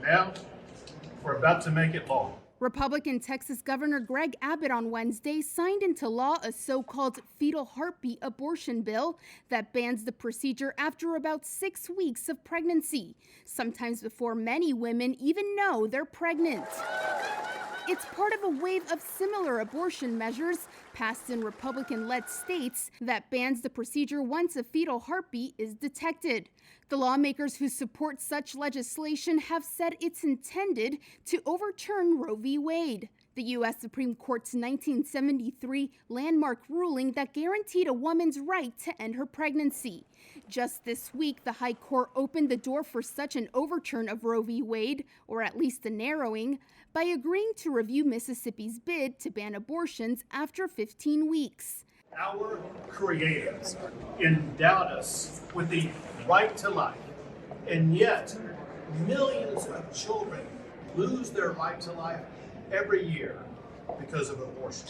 Now, we're about to make it law. Republican Texas Governor Greg Abbott on Wednesday signed into law a so-called fetal heartbeat abortion bill that bans the procedure after about 6 weeks of pregnancy, sometimes before many women even know they're pregnant. It's part of a wave of similar abortion measures passed in Republican-led states that bans the procedure once a fetal heartbeat is detected. The lawmakers who support such legislation have said it's intended to overturn Roe v. Wade, the U.S. Supreme Court's 1973 landmark ruling that guaranteed a woman's right to end her pregnancy. Just this week, the High Court opened the door for such an overturn of Roe v. Wade, or at least a narrowing, by agreeing to review Mississippi's bid to ban abortions after 15 weeks. Our creators endowed us with the right to life, and yet millions of children lose their right to life every year because of abortion.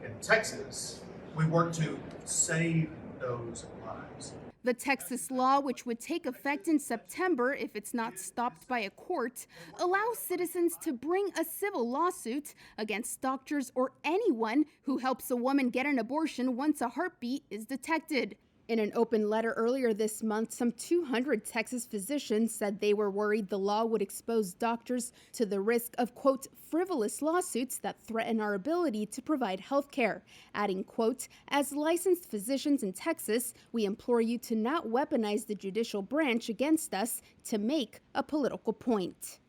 In Texas, we work to save those lives. The Texas law, which would take effect in September if it's not stopped by a court, allows citizens to bring a civil lawsuit against doctors or anyone who helps a woman get an abortion once a heartbeat is detected. In an open letter earlier this month, some 200 Texas physicians said they were worried the law would expose doctors to the risk of, quote, frivolous lawsuits that threaten our ability to provide health care, adding, quote, as licensed physicians in Texas, we implore you to not weaponize the judicial branch against us to make a political point.